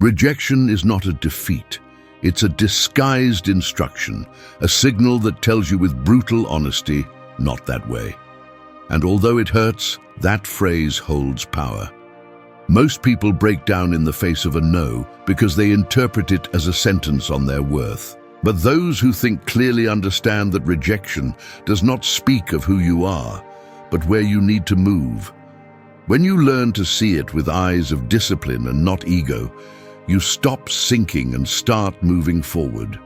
Rejection is not a defeat. It's a disguised instruction, a signal that tells you with brutal honesty, not that way. And although it hurts, that phrase holds power. Most people break down in the face of a no because they interpret it as a sentence on their worth. But those who think clearly understand that rejection does not speak of who you are, but where you need to move. When you learn to see it with eyes of discipline and not ego, you stop sinking and start moving forward.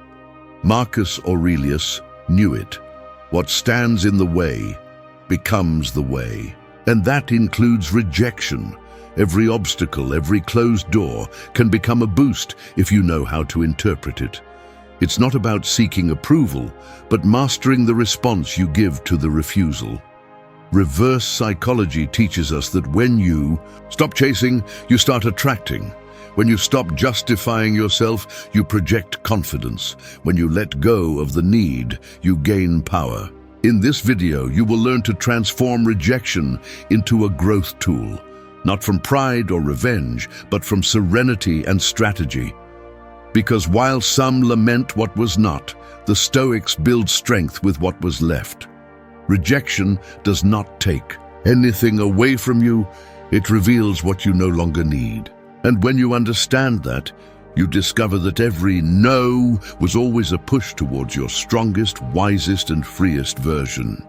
Marcus Aurelius knew it. What stands in the way becomes the way. And that includes rejection. Every obstacle, every closed door can become a boost if you know how to interpret it. It's not about seeking approval, but mastering the response you give to the refusal. Reverse psychology teaches us that when you stop chasing, you start attracting. When you stop justifying yourself, you project confidence. When you let go of the need, you gain power. In this video, you will learn to transform rejection into a growth tool, not from pride or revenge, but from serenity and strategy. Because while some lament what was not, the Stoics build strength with what was left. Rejection does not take anything away from you, it reveals what you no longer need. And when you understand that, you discover that every no was always a push towards your strongest, wisest, and freest version.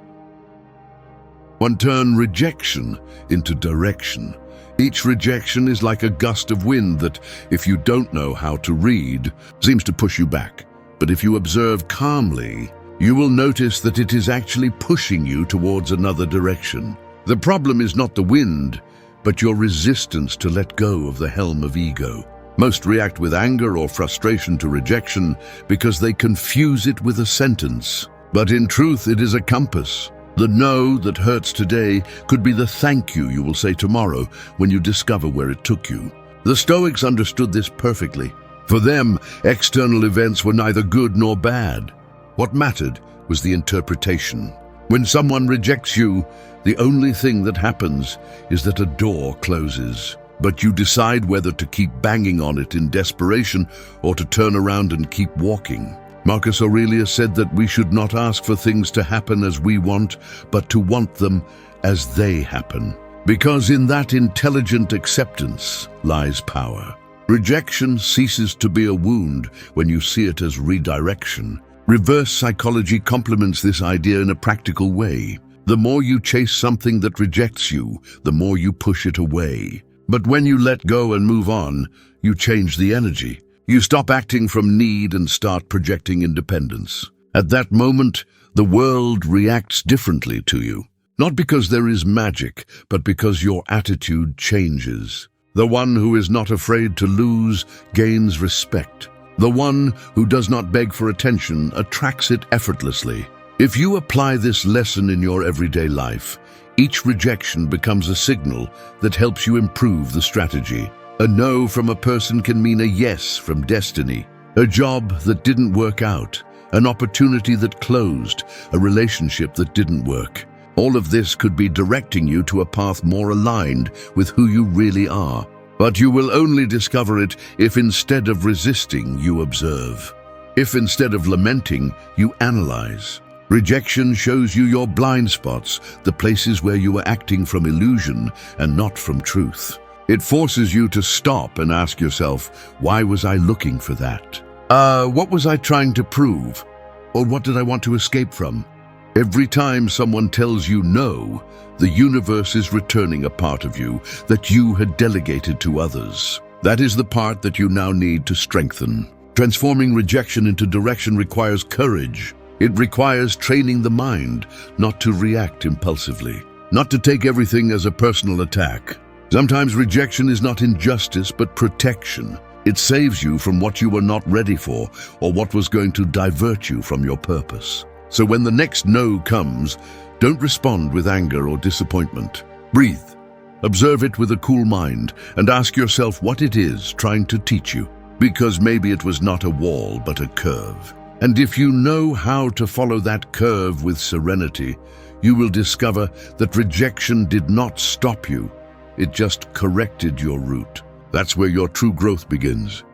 Turn rejection into direction. Each rejection is like a gust of wind that, if you don't know how to read, seems to push you back. But if you observe calmly, you will notice that it is actually pushing you towards another direction. The problem is not the wind, but your resistance to let go of the helm of ego. Most react with anger or frustration to rejection because they confuse it with a sentence. But in truth, it is a compass. The no that hurts today could be the thank you you will say tomorrow when you discover where it took you. The Stoics understood this perfectly. For them, external events were neither good nor bad. What mattered was the interpretation. When someone rejects you, the only thing that happens is that a door closes. But you decide whether to keep banging on it in desperation or to turn around and keep walking. Marcus Aurelius said that we should not ask for things to happen as we want, but to want them as they happen. Because in that intelligent acceptance lies power. Rejection ceases to be a wound when you see it as redirection. Reverse psychology complements this idea in a practical way. The more you chase something that rejects you, the more you push it away. But when you let go and move on, you change the energy. You stop acting from need and start projecting independence. At that moment, the world reacts differently to you. Not because there is magic, but because your attitude changes. The one who is not afraid to lose gains respect. The one who does not beg for attention attracts it effortlessly. If you apply this lesson in your everyday life, each rejection becomes a signal that helps you improve the strategy. A no from a person can mean a yes from destiny. A job that didn't work out, an opportunity that closed, a relationship that didn't work. All of this could be directing you to a path more aligned with who you really are. But you will only discover it if instead of resisting, you observe. If instead of lamenting, you analyze. Rejection shows you your blind spots, the places where you are acting from illusion and not from truth. It forces you to stop and ask yourself, why was I looking for that? What was I trying to prove? Or what did I want to escape from? Every time someone tells you no, the universe is returning a part of you that you had delegated to others. That is the part that you now need to strengthen. Transforming rejection into direction requires courage. It requires training the mind not to react impulsively, not to take everything as a personal attack. Sometimes rejection is not injustice, but protection. It saves you from what you were not ready for or what was going to divert you from your purpose. So when the next no comes, don't respond with anger or disappointment. Breathe. Observe it with a cool mind and ask yourself what it is trying to teach you. Because maybe it was not a wall, but a curve. And if you know how to follow that curve with serenity, you will discover that rejection did not stop you. It just corrected your route. That's where your true growth begins.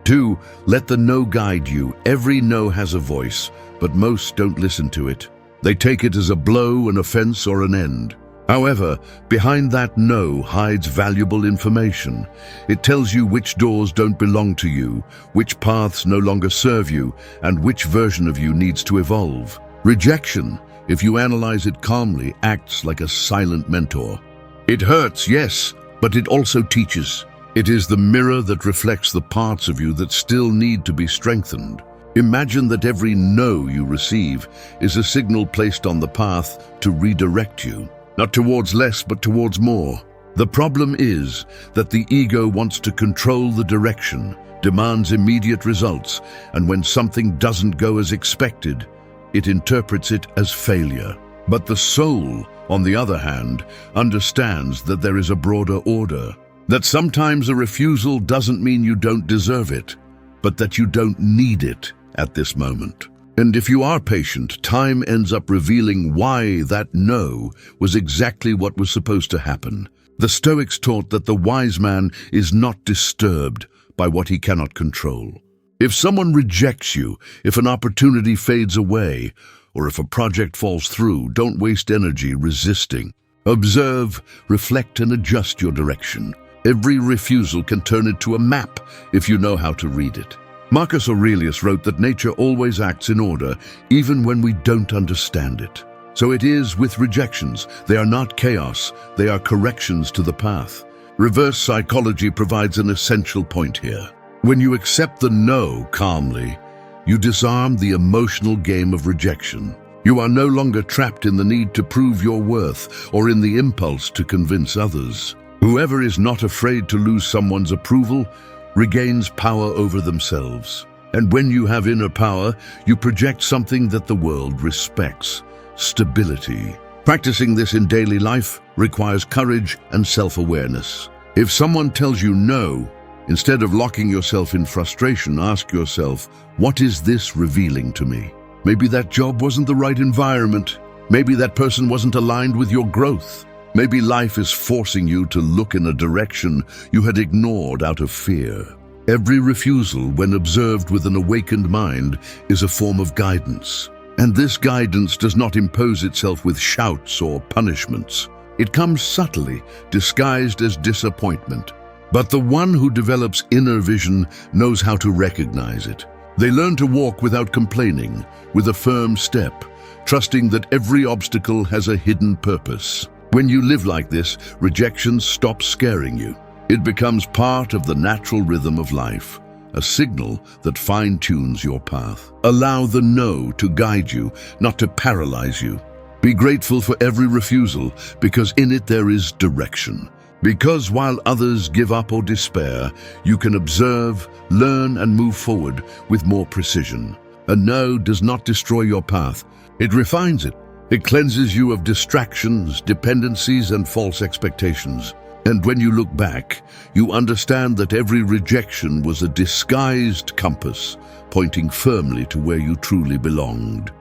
2. Let the no guide you. Every no has a voice, but most don't listen to it. They take it as a blow, an offense, or an end. However, behind that no hides valuable information. It tells you which doors don't belong to you, which paths no longer serve you, and which version of you needs to evolve. Rejection, if you analyze it calmly, acts like a silent mentor. It hurts, yes, but it also teaches. It is the mirror that reflects the parts of you that still need to be strengthened. Imagine that every no you receive is a signal placed on the path to redirect you. Not towards less, but towards more. The problem is that the ego wants to control the direction, demands immediate results, and when something doesn't go as expected, it interprets it as failure. But the soul, on the other hand, understands that there is a broader order, that sometimes a refusal doesn't mean you don't deserve it, but that you don't need it at this moment. And if you are patient, time ends up revealing why that no was exactly what was supposed to happen. The Stoics taught that the wise man is not disturbed by what he cannot control. If someone rejects you, if an opportunity fades away, or if a project falls through, don't waste energy resisting. Observe, reflect, and adjust your direction. Every refusal can turn into a map if you know how to read it. Marcus Aurelius wrote that nature always acts in order, even when we don't understand it. So it is with rejections. They are not chaos, they are corrections to the path. Reverse psychology provides an essential point here. When you accept the no calmly, you disarm the emotional game of rejection. You are no longer trapped in the need to prove your worth or in the impulse to convince others. Whoever is not afraid to lose someone's approval regains power over themselves. And when you have inner power, you project something that the world respects: stability. Practicing this in daily life requires courage and self-awareness. If someone tells you no, instead of locking yourself in frustration, ask yourself, what is this revealing to me? Maybe that job wasn't the right environment. Maybe that person wasn't aligned with your growth. Maybe life is forcing you to look in a direction you had ignored out of fear. Every refusal, when observed with an awakened mind, is a form of guidance. And this guidance does not impose itself with shouts or punishments. It comes subtly, disguised as disappointment. But the one who develops inner vision knows how to recognize it. They learn to walk without complaining, with a firm step, trusting that every obstacle has a hidden purpose. When you live like this, rejection stops scaring you. It becomes part of the natural rhythm of life, a signal that fine-tunes your path. Allow the no to guide you, not to paralyze you. Be grateful for every refusal, because in it there is direction. Because while others give up or despair, you can observe, learn, and move forward with more precision. A no does not destroy your path. It refines it. It cleanses you of distractions, dependencies, and false expectations. And when you look back, you understand that every rejection was a disguised compass, pointing firmly to where you truly belonged.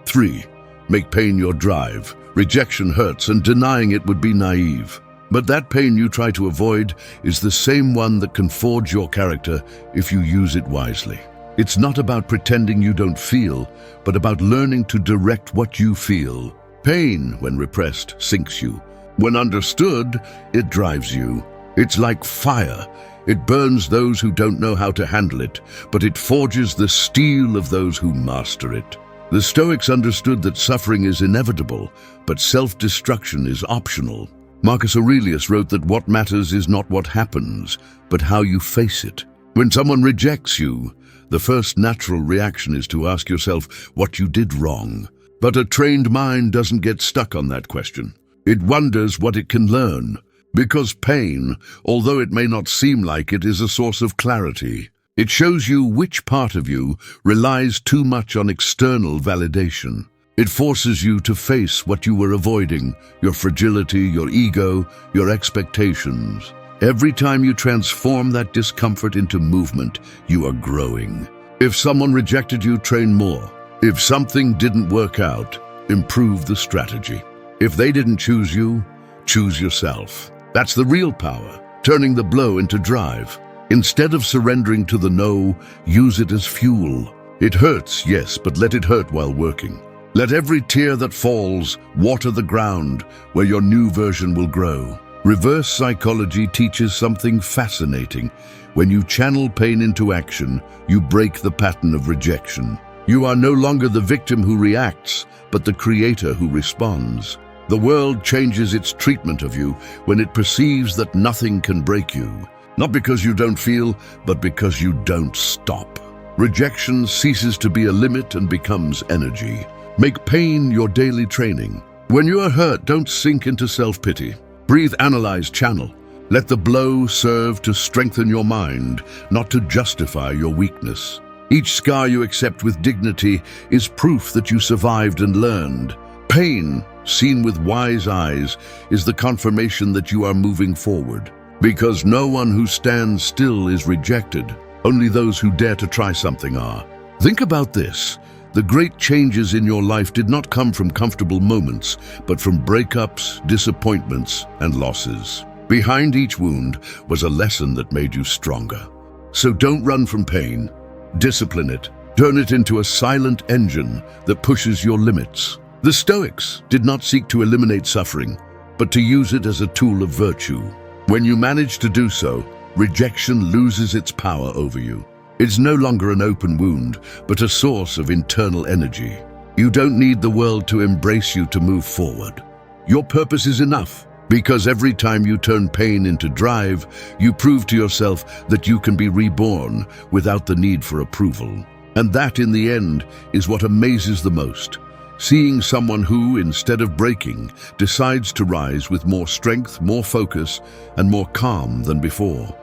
3. Make pain your drive. Rejection hurts, and denying it would be naive. But that pain you try to avoid is the same one that can forge your character if you use it wisely. It's not about pretending you don't feel, but about learning to direct what you feel. Pain, when repressed, sinks you. When understood, it drives you. It's like fire. It burns those who don't know how to handle it, but it forges the steel of those who master it. The Stoics understood that suffering is inevitable, but self-destruction is optional. Marcus Aurelius wrote that what matters is not what happens, but how you face it. When someone rejects you, the first natural reaction is to ask yourself what you did wrong. But a trained mind doesn't get stuck on that question. It wonders what it can learn. Because pain, although it may not seem like it, is a source of clarity. It shows you which part of you relies too much on external validation. It forces you to face what you were avoiding, your fragility, your ego, your expectations. Every time you transform that discomfort into movement, you are growing. If someone rejected you, train more. If something didn't work out, improve the strategy. If they didn't choose you, choose yourself. That's the real power, turning the blow into drive. Instead of surrendering to the no, use it as fuel. It hurts, yes, but let it hurt while working. Let every tear that falls water the ground where your new version will grow. Reverse psychology teaches something fascinating. When you channel pain into action, you break the pattern of rejection. You are no longer the victim who reacts, but the creator who responds. The world changes its treatment of you when it perceives that nothing can break you. Not because you don't feel, but because you don't stop. Rejection ceases to be a limit and becomes energy. Make pain your daily training. When you are hurt, don't sink into self-pity. Breathe, analyze, channel. Let the blow serve to strengthen your mind, not to justify your weakness. Each scar you accept with dignity is proof that you survived and learned. Pain, seen with wise eyes, is the confirmation that you are moving forward. Because no one who stands still is rejected. Only those who dare to try something are. Think about this. The great changes in your life did not come from comfortable moments, but from breakups, disappointments, and losses. Behind each wound was a lesson that made you stronger. So don't run from pain. Discipline it. Turn it into a silent engine that pushes your limits. The Stoics did not seek to eliminate suffering, but to use it as a tool of virtue. When you manage to do so, rejection loses its power over you. It's no longer an open wound, but a source of internal energy. You don't need the world to embrace you to move forward. Your purpose is enough, because every time you turn pain into drive, you prove to yourself that you can be reborn without the need for approval. And that, in the end, is what amazes the most. Seeing someone who, instead of breaking, decides to rise with more strength, more focus, and more calm than before.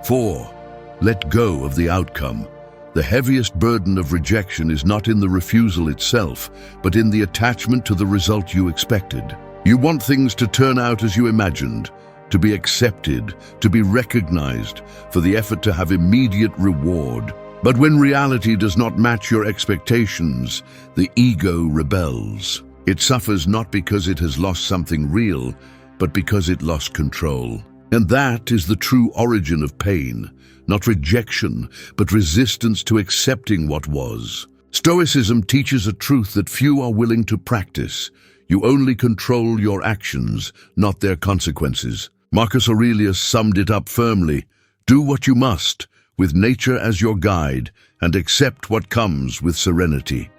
4. Let go of the outcome. The heaviest burden of rejection is not in the refusal itself, but in the attachment to the result you expected. You want things to turn out as you imagined, to be accepted, to be recognized, for the effort to have immediate reward. But when reality does not match your expectations, the ego rebels. It suffers not because it has lost something real, but because it lost control. And that is the true origin of pain. Not rejection, but resistance to accepting what was. Stoicism teaches a truth that few are willing to practice. You only control your actions, not their consequences. Marcus Aurelius summed it up firmly. Do what you must, with nature as your guide, and accept what comes with serenity.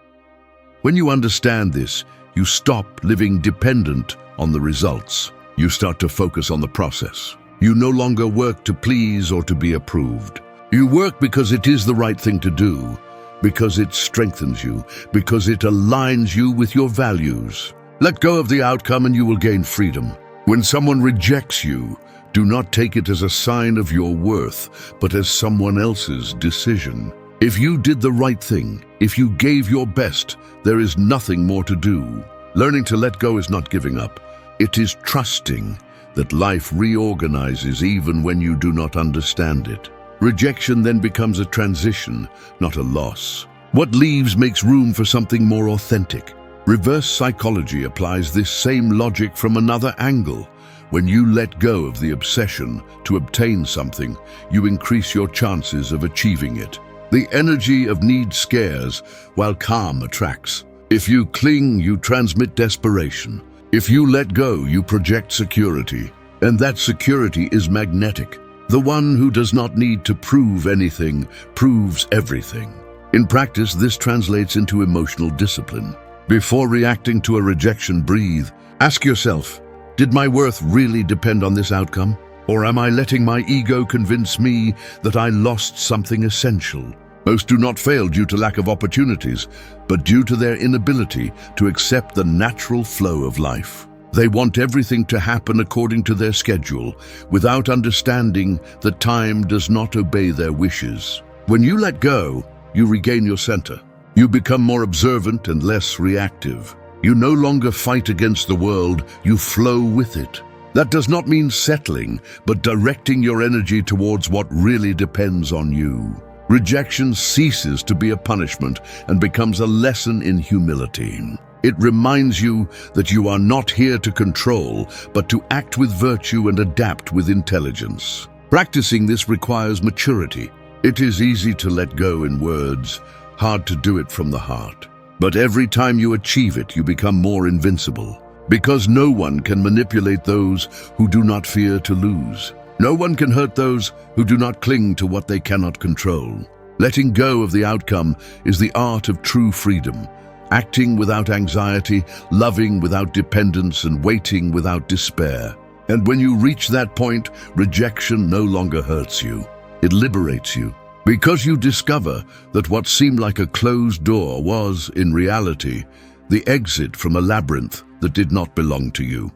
When you understand this, you stop living dependent on the results. You start to focus on the process. You no longer work to please or to be approved. You work because it is the right thing to do, because it strengthens you, because it aligns you with your values. Let go of the outcome and you will gain freedom. When someone rejects you, do not take it as a sign of your worth, but as someone else's decision. If you did the right thing, if you gave your best, there is nothing more to do. Learning to let go is not giving up. It is trusting that life reorganizes even when you do not understand it. Rejection then becomes a transition, not a loss. What leaves makes room for something more authentic. Reverse psychology applies this same logic from another angle. When you let go of the obsession to obtain something, you increase your chances of achieving it. The energy of need scares, while calm attracts. If you cling, you transmit desperation. If you let go, you project security, and that security is magnetic. The one who does not need to prove anything proves everything. In practice, this translates into emotional discipline. Before reacting to a rejection, breathe. Ask yourself, did my worth really depend on this outcome? Or am I letting my ego convince me that I lost something essential? Most do not fail due to lack of opportunities, but due to their inability to accept the natural flow of life. They want everything to happen according to their schedule, without understanding that time does not obey their wishes. When you let go, you regain your center. You become more observant and less reactive. You no longer fight against the world, you flow with it. That does not mean settling, but directing your energy towards what really depends on you. Rejection ceases to be a punishment and becomes a lesson in humility. It reminds you that you are not here to control, but to act with virtue and adapt with intelligence. Practicing this requires maturity. It is easy to let go in words, hard to do it from the heart. But every time you achieve it, you become more invincible. Because no one can manipulate those who do not fear to lose. No one can hurt those who do not cling to what they cannot control. Letting go of the outcome is the art of true freedom. Acting without anxiety, loving without dependence, and waiting without despair. And when you reach that point, rejection no longer hurts you. It liberates you. Because you discover that what seemed like a closed door was, in reality, the exit from a labyrinth that did not belong to you.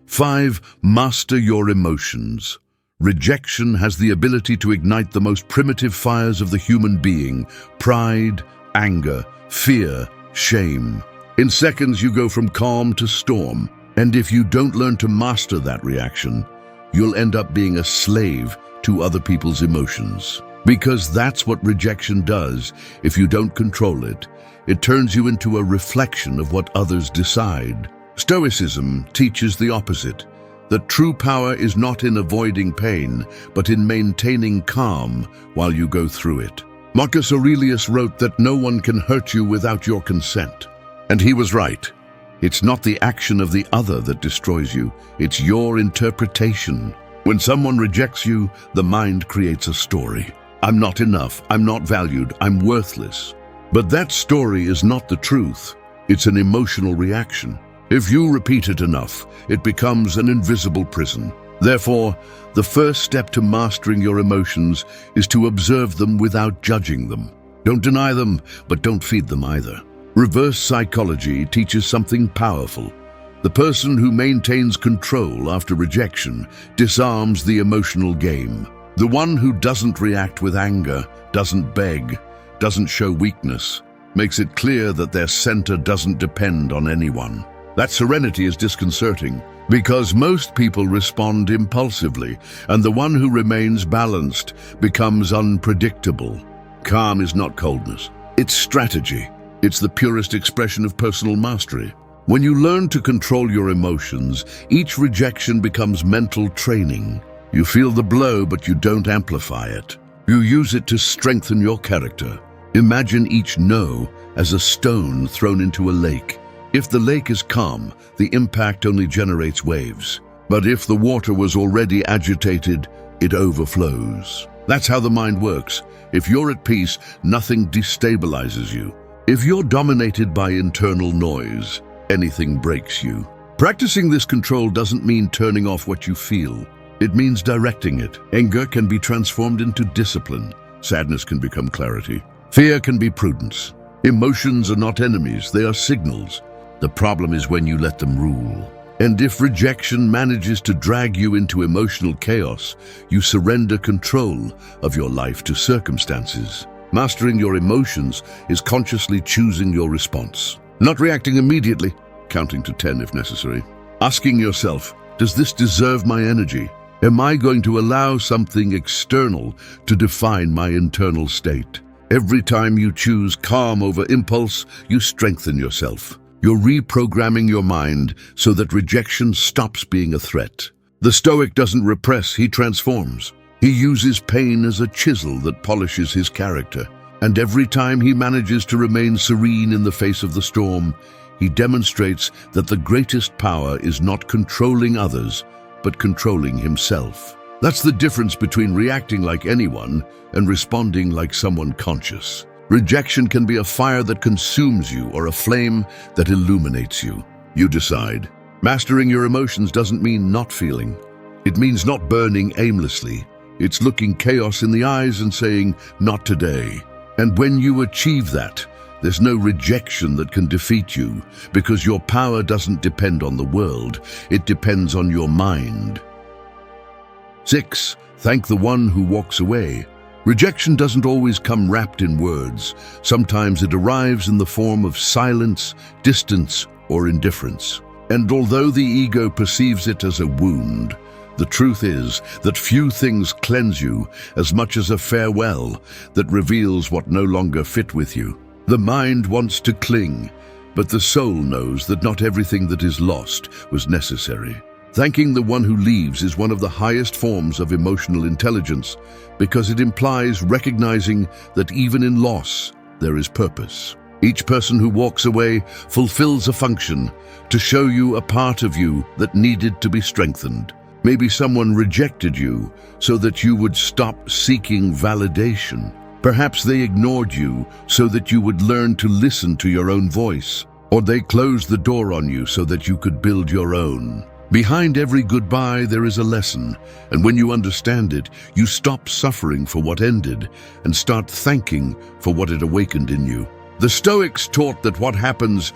5. Master your emotions. Rejection has the ability to ignite the most primitive fires of the human being: pride, anger, fear, shame. In seconds, you go from calm to storm. And if you don't learn to master that reaction, you'll end up being a slave to other people's emotions. Because that's what rejection does. If you don't control it, it turns you into a reflection of what others decide. Stoicism teaches the opposite, that true power is not in avoiding pain, but in maintaining calm while you go through it. Marcus Aurelius wrote that no one can hurt you without your consent. And he was right. It's not the action of the other that destroys you, it's your interpretation. When someone rejects you, the mind creates a story. I'm not enough, I'm not valued, I'm worthless. But that story is not the truth. It's an emotional reaction. If you repeat it enough, it becomes an invisible prison. Therefore, the first step to mastering your emotions is to observe them without judging them. Don't deny them, but don't feed them either. Reverse psychology teaches something powerful. The person who maintains control after rejection disarms the emotional game. The one who doesn't react with anger, doesn't beg, doesn't show weakness, makes it clear that their center doesn't depend on anyone. That serenity is disconcerting, because most people respond impulsively, and the one who remains balanced becomes unpredictable. Calm is not coldness, it's strategy. It's the purest expression of personal mastery. When you learn to control your emotions, each rejection becomes mental training. You feel the blow, but you don't amplify it. You use it to strengthen your character. Imagine each no as a stone thrown into a lake. If the lake is calm, the impact only generates waves. But if the water was already agitated, it overflows. That's how the mind works. If you're at peace, nothing destabilizes you. If you're dominated by internal noise, anything breaks you. Practicing this control doesn't mean turning off what you feel. It means directing it. Anger can be transformed into discipline. Sadness can become clarity. Fear can be prudence. Emotions are not enemies, they are signals. The problem is when you let them rule. And if rejection manages to drag you into emotional chaos, you surrender control of your life to circumstances. Mastering your emotions is consciously choosing your response. Not reacting immediately, counting to 10 if necessary. Asking yourself, does this deserve my energy? Am I going to allow something external to define my internal state? Every time you choose calm over impulse, you strengthen yourself. You're reprogramming your mind so that rejection stops being a threat. The Stoic doesn't repress, he transforms. He uses pain as a chisel that polishes his character. And every time he manages to remain serene in the face of the storm, he demonstrates that the greatest power is not controlling others, but controlling himself. That's the difference between reacting like anyone and responding like someone conscious. Rejection can be a fire that consumes you or a flame that illuminates you. You decide. Mastering your emotions doesn't mean not feeling. It means not burning aimlessly. It's looking chaos in the eyes and saying, not today. And when you achieve that, there's no rejection that can defeat you, because your power doesn't depend on the world, it depends on your mind. 6. Thank the one who walks away. Rejection doesn't always come wrapped in words. Sometimes it arrives in the form of silence, distance, or indifference. And although the ego perceives it as a wound, the truth is that few things cleanse you as much as a farewell that reveals what no longer fit with you. The mind wants to cling, but the soul knows that not everything that is lost was necessary. Thanking the one who leaves is one of the highest forms of emotional intelligence because it implies recognizing that even in loss, there is purpose. Each person who walks away fulfills a function to show you a part of you that needed to be strengthened. Maybe someone rejected you so that you would stop seeking validation. Perhaps they ignored you so that you would learn to listen to your own voice. Or they closed the door on you so that you could build your own. Behind every goodbye, there is a lesson, and when you understand it, you stop suffering for what ended and start thanking for what it awakened in you. The Stoics taught that what happens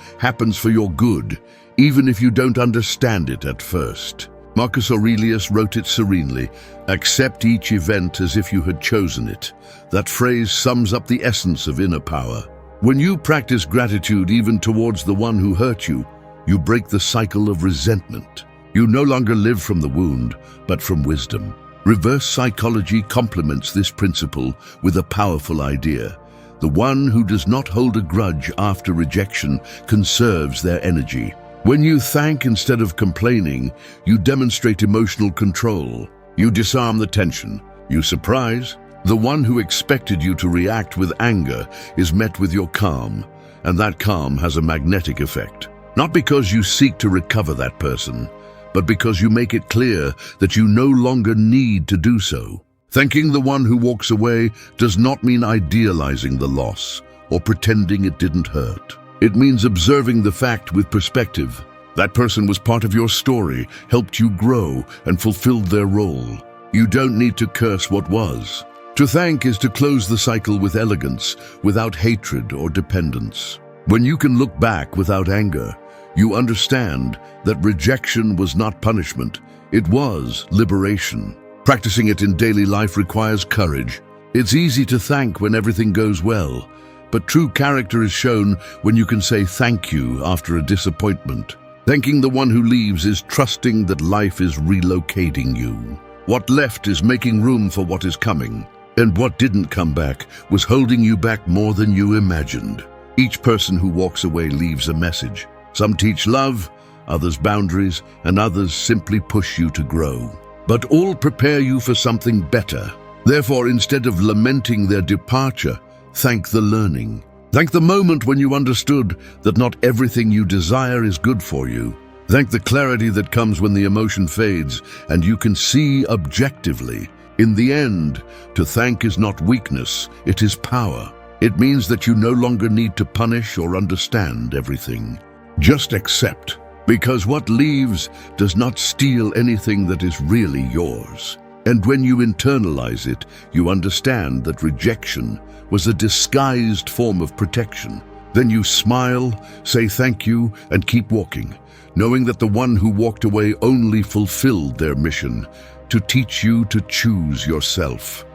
for your good, even if you don't understand it at first. Marcus Aurelius wrote it serenely, "Accept each event as if you had chosen it." That phrase sums up the essence of inner power. When you practice gratitude even towards the one who hurt you, you break the cycle of resentment. You no longer live from the wound, but from wisdom. Reverse psychology complements this principle with a powerful idea. The one who does not hold a grudge after rejection conserves their energy. When you thank instead of complaining, you demonstrate emotional control. You disarm the tension. You surprise. The one who expected you to react with anger is met with your calm, and that calm has a magnetic effect. Not because you seek to recover that person, but because you make it clear that you no longer need to do so. Thanking the one who walks away does not mean idealizing the loss or pretending it didn't hurt. It means observing the fact with perspective. That person was part of your story, helped you grow, and fulfilled their role. You don't need to curse what was. To thank is to close the cycle with elegance, without hatred or dependence. When you can look back without anger, you understand that rejection was not punishment, it was liberation. Practicing it in daily life requires courage. It's easy to thank when everything goes well, but true character is shown when you can say thank you after a disappointment. Thanking the one who leaves is trusting that life is relocating you. What left is making room for what is coming, and what didn't come back was holding you back more than you imagined. Each person who walks away leaves a message. Some teach love, others boundaries, and others simply push you to grow. But all prepare you for something better. Therefore, instead of lamenting their departure, thank the learning. Thank the moment when you understood that not everything you desire is good for you. Thank the clarity that comes when the emotion fades and you can see objectively. In the end, to thank is not weakness, it is power. It means that you no longer need to punish or understand everything. Just accept. Because what leaves does not steal anything that is really yours. And when you internalize it, you understand that rejection was a disguised form of protection. Then you smile, say thank you, and keep walking, knowing that the one who walked away only fulfilled their mission, to teach you to choose yourself.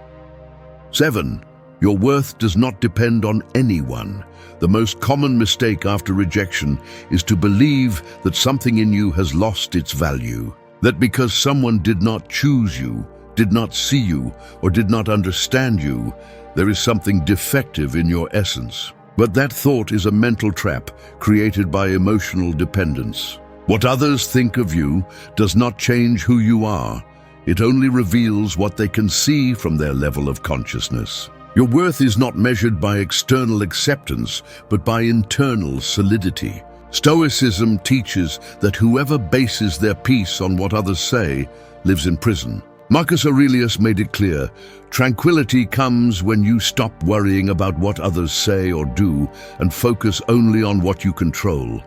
7. Your worth does not depend on anyone. The most common mistake after rejection is to believe that something in you has lost its value. That because someone did not choose you, did not see you, or did not understand you, there is something defective in your essence. But that thought is a mental trap created by emotional dependence. What others think of you does not change who you are. It only reveals what they can see from their level of consciousness. Your worth is not measured by external acceptance, but by internal solidity. Stoicism teaches that whoever bases their peace on what others say lives in prison. Marcus Aurelius made it clear, tranquility comes when you stop worrying about what others say or do and focus only on what you control.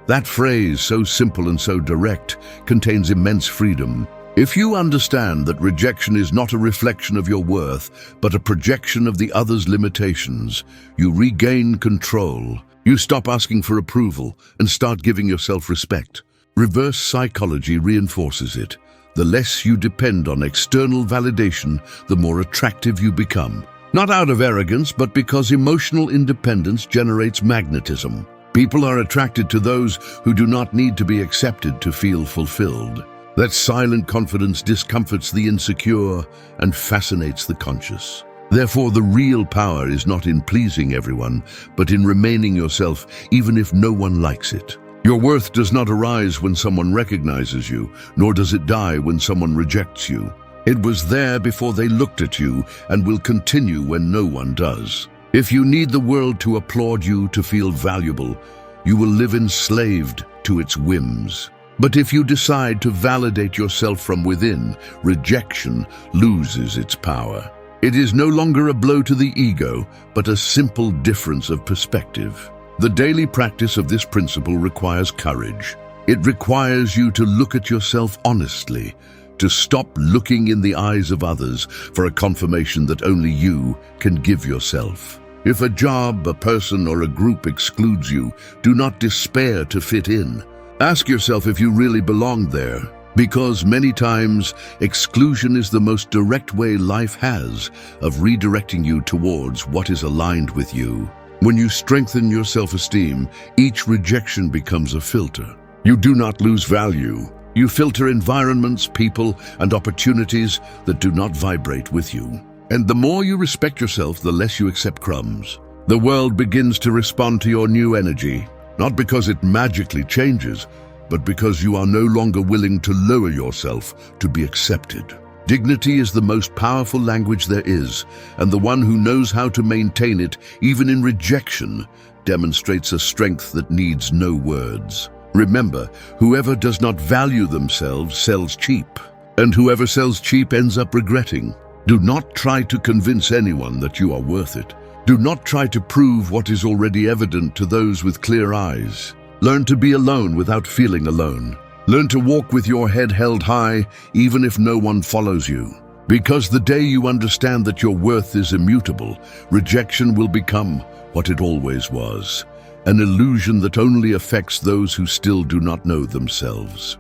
That phrase, so simple and so direct, contains immense freedom. If you understand that rejection is not a reflection of your worth, but a projection of the other's limitations, you regain control. You stop asking for approval and start giving yourself respect. Reverse psychology reinforces it. The less you depend on external validation, the more attractive you become. Not out of arrogance, but because emotional independence generates magnetism. People are attracted to those who do not need to be accepted to feel fulfilled. That silent confidence discomforts the insecure and fascinates the conscious. Therefore, the real power is not in pleasing everyone, but in remaining yourself, even if no one likes it. Your worth does not arise when someone recognizes you, nor does it die when someone rejects you. It was there before they looked at you and will continue when no one does. If you need the world to applaud you to feel valuable, you will live enslaved to its whims. But if you decide to validate yourself from within, rejection loses its power. It is no longer a blow to the ego, but a simple difference of perspective. The daily practice of this principle requires courage. It requires you to look at yourself honestly, to stop looking in the eyes of others for a confirmation that only you can give yourself. If a job, a person, or a group excludes you, do not despair to fit in. Ask yourself if you really belong there, because many times exclusion is the most direct way life has of redirecting you towards what is aligned with you. When you strengthen your self-esteem, each rejection becomes a filter. You do not lose value. You filter environments, people, and opportunities that do not vibrate with you. And the more you respect yourself, the less you accept crumbs. The world begins to respond to your new energy, not because it magically changes, but because you are no longer willing to lower yourself to be accepted. Dignity is the most powerful language there is, and the one who knows how to maintain it, even in rejection, demonstrates a strength that needs no words. Remember, whoever does not value themselves sells cheap, and whoever sells cheap ends up regretting. Do not try to convince anyone that you are worth it. Do not try to prove what is already evident to those with clear eyes. Learn to be alone without feeling alone. Learn to walk with your head held high, even if no one follows you. Because the day you understand that your worth is immutable, rejection will become what it always was, an illusion that only affects those who still do not know themselves.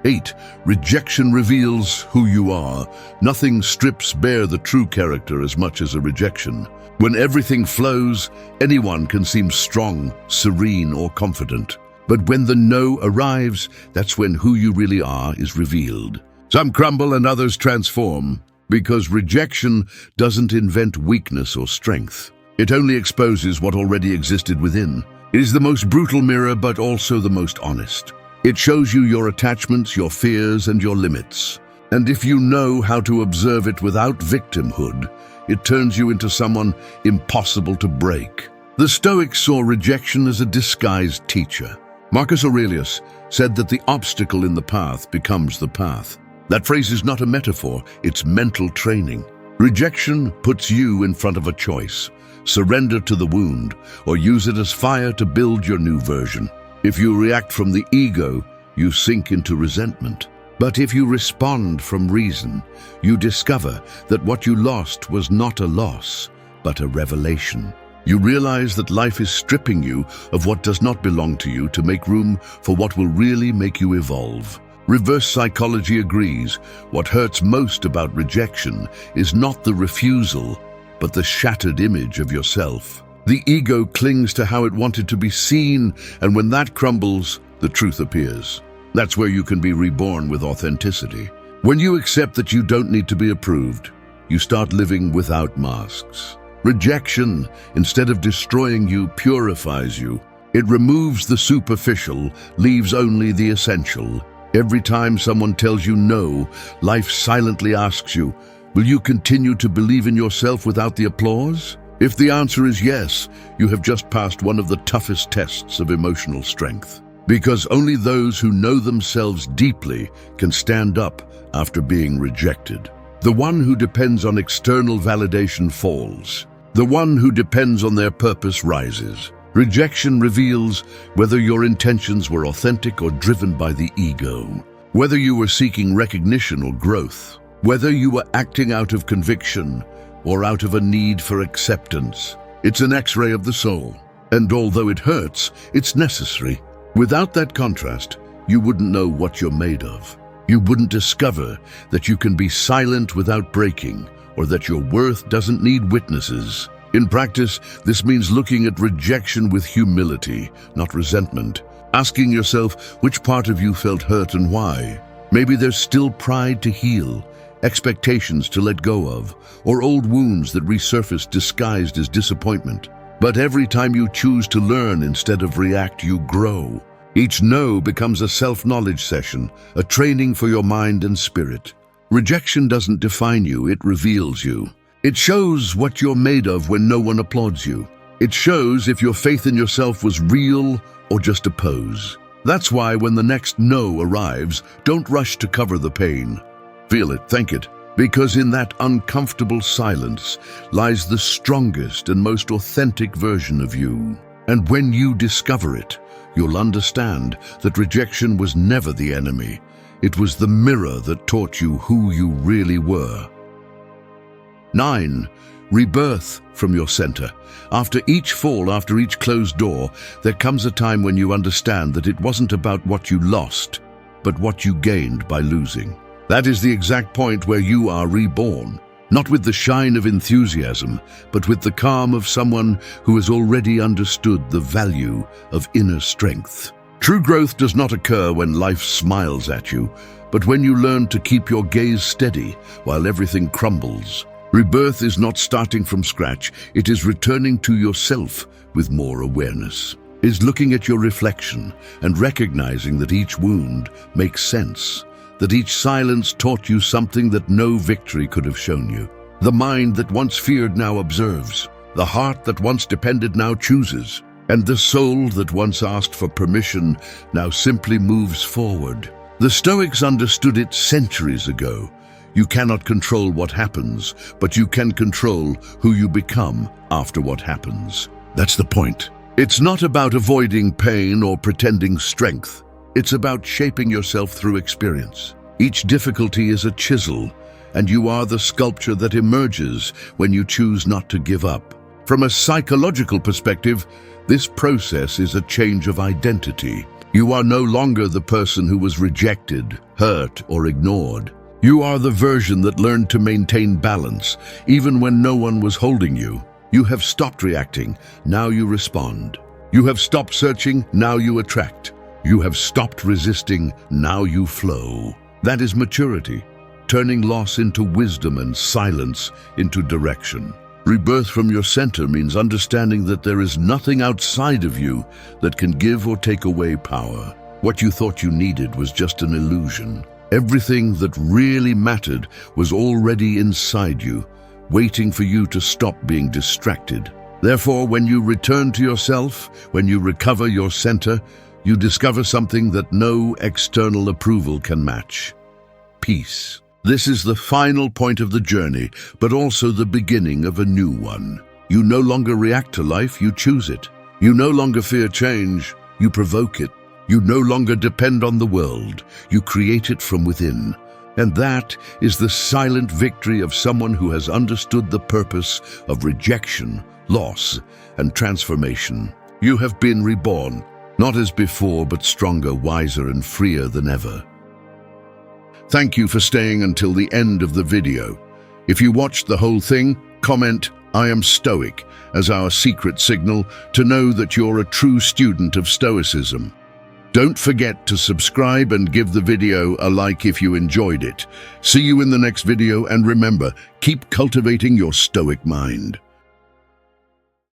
8. Rejection reveals who you are. Nothing strips bare the true character as much as a rejection. When everything flows, anyone can seem strong, serene, or confident. But when the no arrives, that's when who you really are is revealed. Some crumble and others transform, because rejection doesn't invent weakness or strength. It only exposes what already existed within. It is the most brutal mirror, but also the most honest. It shows you your attachments, your fears, and your limits. And if you know how to observe it without victimhood, it turns you into someone impossible to break. The Stoics saw rejection as a disguised teacher. Marcus Aurelius said that the obstacle in the path becomes the path. That phrase is not a metaphor, it's mental training. Rejection puts you in front of a choice. Surrender to the wound, or use it as fire to build your new version. If you react from the ego, you sink into resentment. But if you respond from reason, you discover that what you lost was not a loss, but a revelation. You realize that life is stripping you of what does not belong to you to make room for what will really make you evolve. Reverse psychology agrees. What hurts most about rejection is not the refusal, but the shattered image of yourself. The ego clings to how it wanted to be seen, and when that crumbles, the truth appears. That's where you can be reborn with authenticity. When you accept that you don't need to be approved, you start living without masks. Rejection, instead of destroying you, purifies you. It removes the superficial, leaves only the essential. Every time someone tells you no, life silently asks you, will you continue to believe in yourself without the applause? If the answer is yes, you have just passed one of the toughest tests of emotional strength. Because only those who know themselves deeply can stand up after being rejected. The one who depends on external validation falls. The one who depends on their purpose rises. Rejection reveals whether your intentions were authentic or driven by the ego. Whether you were seeking recognition or growth. Whether you were acting out of conviction or out of a need for acceptance. It's an X-ray of the soul. And although it hurts, it's necessary. Without that contrast, you wouldn't know what you're made of. You wouldn't discover that you can be silent without breaking, or that your worth doesn't need witnesses. In practice, this means looking at rejection with humility, not resentment. Asking yourself which part of you felt hurt and why. Maybe there's still pride to heal. expectations to let go of, or old wounds that resurface disguised as disappointment. But every time you choose to learn instead of react, you grow. Each no becomes a self-knowledge session, a training for your mind and spirit. Rejection doesn't define you, it reveals you. It shows what you're made of when no one applauds you. It shows if your faith in yourself was real or just a pose. That's why when the next no arrives, don't rush to cover the pain. Feel it, think it, because in that uncomfortable silence lies the strongest and most authentic version of you. And when you discover it, you'll understand that rejection was never the enemy. It was the mirror that taught you who you really were. 9. Rebirth from your center. After each fall, after each closed door, there comes a time when you understand that it wasn't about what you lost, but what you gained by losing. That is the exact point where you are reborn, not with the shine of enthusiasm, but with the calm of someone who has already understood the value of inner strength. True growth does not occur when life smiles at you, but when you learn to keep your gaze steady while everything crumbles. Rebirth is not starting from scratch, it is returning to yourself with more awareness. Is looking at your reflection and recognizing that each wound makes sense, that each silence taught you something that no victory could have shown you. The mind that once feared now observes, the heart that once depended now chooses, and the soul that once asked for permission now simply moves forward. The Stoics understood it centuries ago. You cannot control what happens, but you can control who you become after what happens. That's the point. It's not about avoiding pain or pretending strength. It's about shaping yourself through experience. Each difficulty is a chisel, and you are the sculpture that emerges when you choose not to give up. From a psychological perspective, this process is a change of identity. You are no longer the person who was rejected, hurt, or ignored. You are the version that learned to maintain balance, even when no one was holding you. You have stopped reacting, now you respond. You have stopped searching, now you attract. You have stopped resisting, now you flow. That is maturity, turning loss into wisdom and silence into direction. Rebirth from your center means understanding that there is nothing outside of you that can give or take away power. What you thought you needed was just an illusion. Everything that really mattered was already inside you, waiting for you to stop being distracted. Therefore, when you return to yourself, when you recover your center, you discover something that no external approval can match: peace. This is the final point of the journey, but also the beginning of a new one. You no longer react to life, you choose it. You no longer fear change, you provoke it. You no longer depend on the world, you create it from within. And that is the silent victory of someone who has understood the purpose of rejection, loss, and transformation. You have been reborn, not as before, but stronger, wiser, and freer than ever. Thank you for staying until the end of the video. If you watched the whole thing, comment "I am Stoic" as our secret signal to know that you're a true student of Stoicism. Don't forget to subscribe and give the video a like if you enjoyed it. See you in the next video, and remember, keep cultivating your Stoic mind.